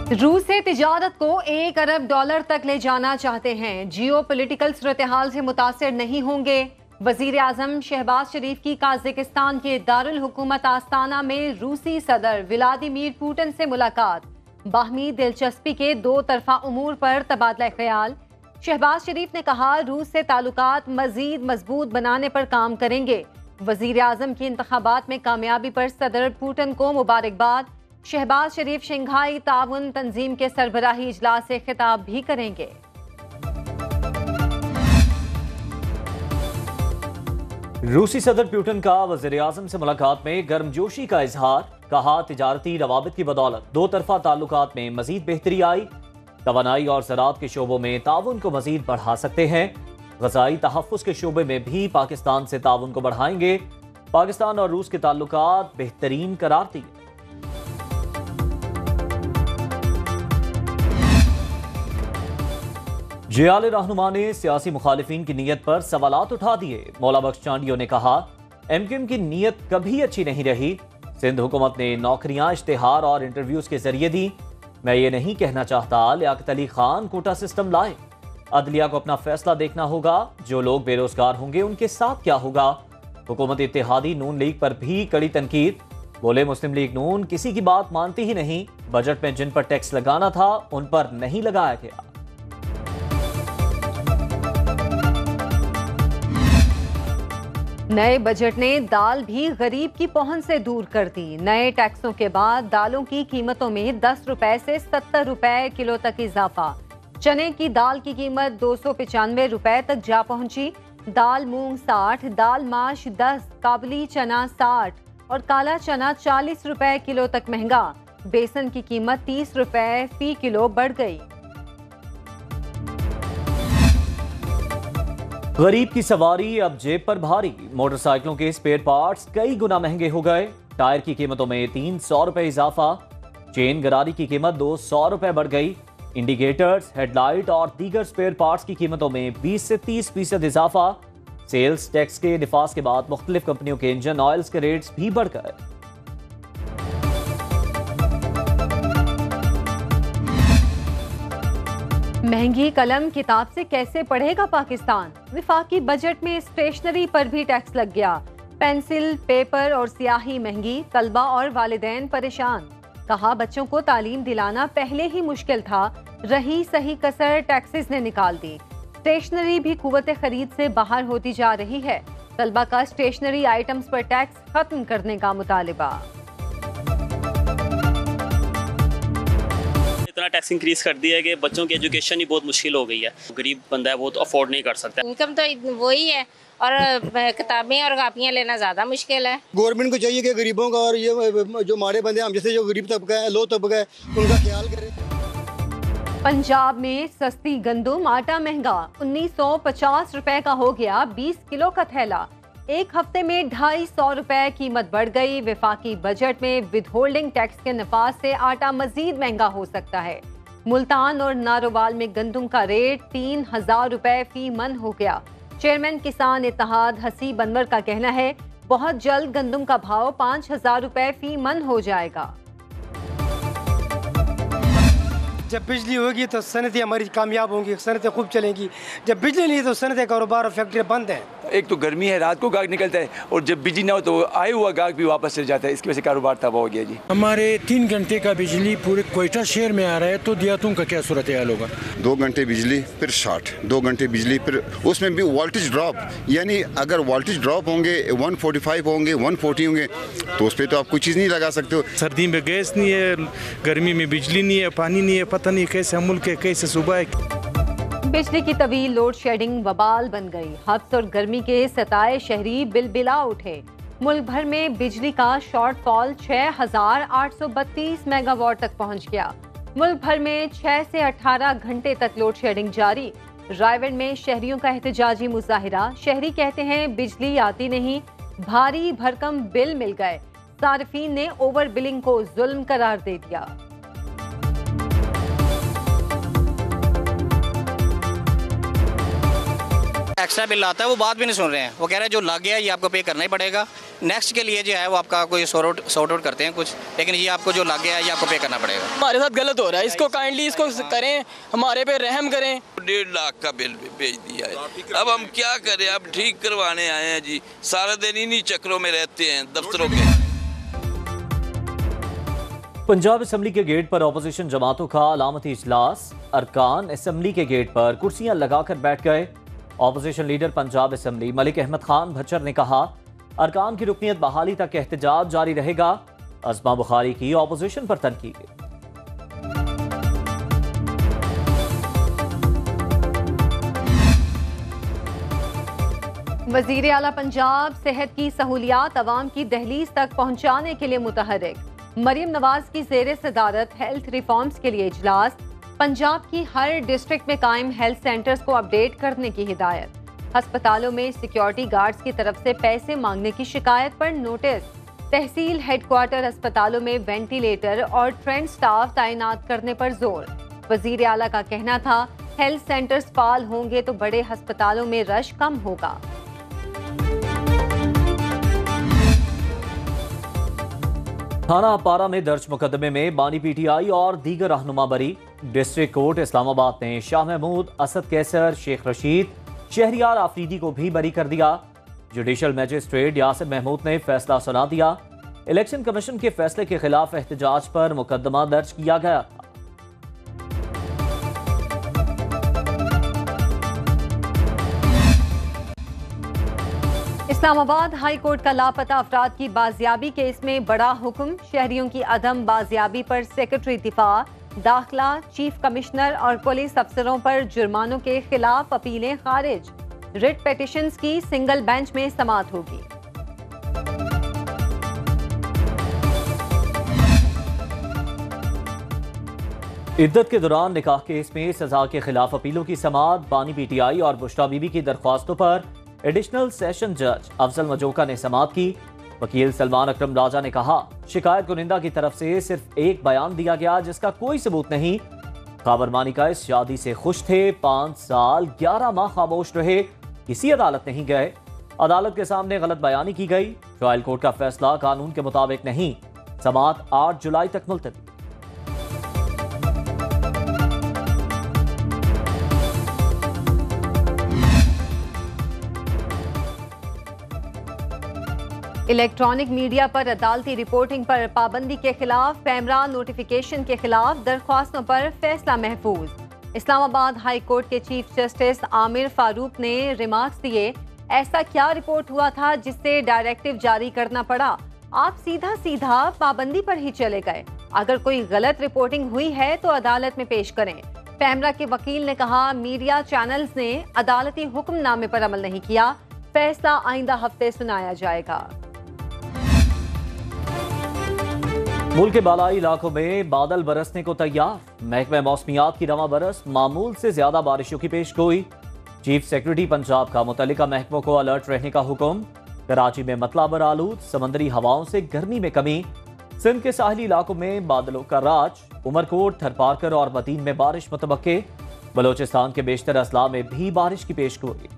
रूस से तिजारत को $1 अरब तक ले जाना चाहते हैं। जियो पॉलिटिकल सूरत-ए-हाल से मुतासिर नहीं होंगे। वजीर आजम शहबाज शरीफ की काज़ाकिस्तान के दारुल हुकूमत आस्ताना में रूसी सदर व्लादिमीर पुतिन से मुलाकात। बाहमी दिलचस्पी के दो तरफा उमूर पर तबादला ख्याल। शहबाज शरीफ ने कहा, रूस से ताल्लुकात मजीद मजबूत बनाने पर काम करेंगे। वजीर आजम की इंतखाबात में कामयाबी पर सदर पुतिन को मुबारकबाद। शहबाज शरीफ शंघाई ताउन तंजीम के सरबराही इजलास से खिताब भी करेंगे। रूसी सदर पुतिन का वज़ीर आज़म से मुलाकात में गर्मजोशी का इजहार। कहा, तिजारती रवाबित की बदौलत दो तरफा ताल्लुकात में मजीद बेहतरी आई। तवानाई और ज़राअत के शोबों में ताउन को मजीद बढ़ा सकते हैं। ग़ज़ाई तहफ़्फ़ुज़ के शोबे में भी पाकिस्तान से ताउन को बढ़ाएंगे। पाकिस्तान और रूस के ताल्लुकात बेहतरीन करार दिए। जियाल रहनुमा ने सियासी मुखालिफिन की नीयत पर सवालात उठा दिए। मौला बख्श चांडियो ने कहा, एमक्यूएम की नीयत कभी अच्छी नहीं रही। सिंध हुकूमत ने नौकरियां इश्तिहार और इंटरव्यूज के जरिए दी। मैं ये नहीं कहना चाहता लियाकत अली खान कोटा सिस्टम लाए। अदलिया को अपना फैसला देखना होगा। जो लोग बेरोजगार होंगे उनके साथ क्या होगा। हुकूमत इत्तेहादी नून लीग पर भी कड़ी तनकीद। बोले, मुस्लिम लीग नून किसी की बात मानती ही नहीं। बजट में जिन पर टैक्स लगाना था उन पर नहीं लगाया गया। नए बजट ने दाल भी गरीब की पहुंच से दूर कर दी। नए टैक्सों के बाद दालों की कीमतों में 10 रुपए से 70 रुपए किलो तक इजाफा। चने की दाल की कीमत 295 रुपए तक जा पहुंची। दाल मूंग 60, दाल माश 10, काबली चना 60 और काला चना 40 रुपए किलो तक महंगा। बेसन की कीमत 30 रुपए फी किलो बढ़ गई। गरीब की सवारी अब जेब पर भारी। मोटरसाइकिलों के स्पेयर पार्ट्स कई गुना महंगे हो गए। टायर की कीमतों में 300 रुपए इजाफा। चेन गरारी की कीमत 200 रुपए बढ़ गई। इंडिकेटर्स, हेडलाइट और दीगर स्पेयर पार्ट्स की कीमतों में 20 से 30% इजाफा। सेल्स टैक्स के निफाज के बाद मुख्तलिफ कंपनियों के इंजन ऑयल्स के रेट्स भी बढ़ गए। महंगी कलम किताब से कैसे पढ़ेगा पाकिस्तान। विफाकी बजट में स्टेशनरी पर भी टैक्स लग गया। पेंसिल, पेपर और स्याही महंगी। तलबा और वालिदैन परेशान। कहा, बच्चों को तालीम दिलाना पहले ही मुश्किल था। रही सही कसर टैक्सेस ने निकाल दी। स्टेशनरी भी कुव्वत खरीद से बाहर होती जा रही है। तलबा का स्टेशनरी आइटम्स पर टैक्स खत्म करने का मुतालिबा। इतना टैक्स इंक्रीज कर दिया है कि बच्चों की एजुकेशन ही बहुत मुश्किल हो गई है। गरीब बंदा है वो तो अफोर्ड नहीं कर सकता। इनकम तो वही है और किताबें और कापियाँ लेना ज़्यादा मुश्किल है। गवर्नमेंट को चाहिए कि गरीबों का और ये जो माड़े बंदे हम जैसे जो गरीब तबका है, लो तबका है, उनका ख्याल करें। पंजाब में सस्ती गंदुम आटा महंगा। 1950 रुपए का हो गया 20 किलो का थैला। एक हफ्ते में 250 रुपए कीमत बढ़ गई। विफाकी बजट में विदहोल्डिंग टैक्स के नफाज से आटा मजीद महंगा हो सकता है। मुल्तान और नारोवाल में गंदुम का रेट 3000 रुपए फी मन हो गया। चेयरमैन किसान इत्तेहाद हसीब अनवर का कहना है, बहुत जल्द गंदुम का भाव 5000 रुपए फी मन हो जाएगा। जब बिजली होगी तो सनतें हमारी कामयाब होंगी, सनतें खूब चलेंगी। जब बिजली नहीं तो सनतें, कारोबार और फैक्ट्रियाँ बंद हैं। एक तो गर्मी है, रात को गाहक निकलता है और जब बिजली ना हो तो आए हुआ गाहक भी वापस चल जाता है। इसकी वजह से कारोबार तबाह हो गया जी। हमारे 3 घंटे का बिजली पूरे कोयटा शहर में आ रहा है, तो दियातों का क्या सूरत हाल होगा। 2 घंटे बिजली फिर शॉर्ट, 2 घंटे बिजली फिर उसमें भी वोल्टेज ड्रॉप। यानी अगर वोल्टेज ड्रॉप होंगे 145 होंगे 140 होंगे तो उस पर तो आप कोई चीज़ नहीं लगा सकते हो। सर्दी में गैस नहीं है, गर्मी में बिजली नहीं है, पानी नहीं है, पता नहीं कैसे मुल्क है, कैसे सूबा है। बिजली की तवील लोड शेडिंग वबाल बन गई। हब्स और गर्मी के सताए शहरी बिलबिला उठे। मुल्क भर में बिजली का शॉर्टफॉल 6832 मेगावाट तक पहुंच गया। मुल्क भर में 6 से 18 घंटे तक लोड शेडिंग जारी। रायगढ़ में शहरियों का एहतजाजी मुजाहिरा। शहरी कहते हैं बिजली आती नहीं, भारी भरकम बिल मिल गए। सार्फिन ने ओवर बिलिंग को जुल्म करार दे दिया। एक्स्ट्रा बिल आता है वो बात भी नहीं सुन रहे हैं। वो कह रहे हैं जो लग गया ये आपको पे करना ही पड़ेगा। नेक्स्ट के लिए जो है वो आपका कोई सॉर्ट आउट करते हैं कुछ, लेकिन ये आपको जो लग गया है ये आपको पे करना पड़ेगा। हमारे साथ गलत हो रहा है, इसको काइंडली इसको करें, हमारे पे रहम करें। 1.5 लाख का बिल भेज दिया है, अब हम क्या करें, अब ठीक करवाने आए हैं जी, सारा दिन इन्हीं चक्रों में रहते हैं दफ्तरों के। पंजाब असम्बली के गेट पर अपोजिशन जमातों का अलामती इजलास, अरकान असम्बली के गेट पर कुर्सियां लगाकर बैठ गए। Opposition leader Punjab assembly Malik Ahmad Khan Bhachar ने कहा, अरकान की रुकनीत बहाली तक एहतजाज जारी रहेगा। अज़मा बुखारी की अपोजिशन पर तनकीद। वज़ीर आला पंजाब सेहत की सहूलियात अवाम की दहलीज तक पहुंचाने के लिए मुतहरिक। मरियम नवाज की ज़ेरे सदारत हेल्थ रिफॉर्म्स के लिए इजलास। पंजाब की हर डिस्ट्रिक्ट में कायम हेल्थ सेंटर्स को अपडेट करने की हिदायत। अस्पतालों में सिक्योरिटी गार्ड्स की तरफ से पैसे मांगने की शिकायत पर नोटिस। तहसील हेडक्वार्टर अस्पतालों में वेंटिलेटर और ट्रेंड स्टाफ तैनात करने पर जोर। वज़ीर आला का कहना था, हेल्थ सेंटर्स फाल होंगे तो बड़े अस्पतालों में रश कम होगा। थाना पारा में दर्ज मुकदमे में बानी पीटीआई और दीगर रहनुमा बरी। डिस्ट्रिक्ट कोर्ट इस्लामाबाद ने शाह महमूद, असद कैसर, शेख रशीद, शहरियार आफरीदी को भी बरी कर दिया। जुडिशल मजिस्ट्रेट यासिर महमूद ने फैसला सुना दिया। इलेक्शन कमीशन के फैसले के खिलाफ एहतजाज पर मुकदमा दर्ज किया गया था। इस्लामाबाद हाई कोर्ट का लापता अफराद की बाजियाबी केस में बड़ा हुक्म। शहरियों की अदम बाजियाबी पर सेक्रेटरी दिफा, दाखिला, चीफ कमिश्नर और पुलिस अफसरों पर जुर्मानों के खिलाफ अपीलें खारिज। रिट पेटिशंस की सिंगल बेंच में समाअत होगी। इद्दत के दौरान निकाह केस में सजा के खिलाफ अपीलों की समाअत। बानी पीटीआई और बुशरा बीबी की दरख्वास्तों पर एडिशनल सेशन जज अफजल मजोका ने समाअत की। वकील सलमान अकरम राजा ने कहा, शिकायत कुनिंदा की तरफ से सिर्फ एक बयान दिया गया जिसका कोई सबूत नहीं। खाबर मानिका इस शादी से खुश थे, 5 साल 11 माह खामोश रहे, किसी अदालत नहीं गए। अदालत के सामने गलत बयानी की गई। ट्रायल कोर्ट का फैसला कानून के मुताबिक नहीं। समाअत 8 जुलाई तक मुलतवी। इलेक्ट्रॉनिक मीडिया पर अदालती रिपोर्टिंग पर पाबंदी के खिलाफ, कैमरा नोटिफिकेशन के खिलाफ दरख्वास्तों पर फैसला महफूज। इस्लामाबाद हाई कोर्ट के चीफ जस्टिस आमिर फारूक ने रिमार्क्स दिए, ऐसा क्या रिपोर्ट हुआ था जिससे डायरेक्टिव जारी करना पड़ा? आप सीधा सीधा पाबंदी पर ही चले गए। अगर कोई गलत रिपोर्टिंग हुई है तो अदालत में पेश करें। पैमरा के वकील ने कहा, मीडिया चैनल्स ने अदालती हुक्मनामे पर अमल नहीं किया। फैसला आइंदा हफ्ते सुनाया जाएगा। मुल्क के बालाई इलाकों में बादल बरसने को तैयार। महकमा मौसमियात की रवां बरस मामूल से ज्यादा बारिशों की पेशगोई। चीफ सेक्रेटरी पंजाब का मुतल्लिका महकमों को अलर्ट रहने का हुक्म। कराची में मतलाबर आलूद, समंदरी हवाओं से गर्मी में कमी। सिंध के साहली इलाकों में बादलों का राज। उमरकोट, थरपारकर और मदीन में बारिश मुतवक्के। बलोचिस्तान के बेशतर अजला में भी बारिश की पेशगोई।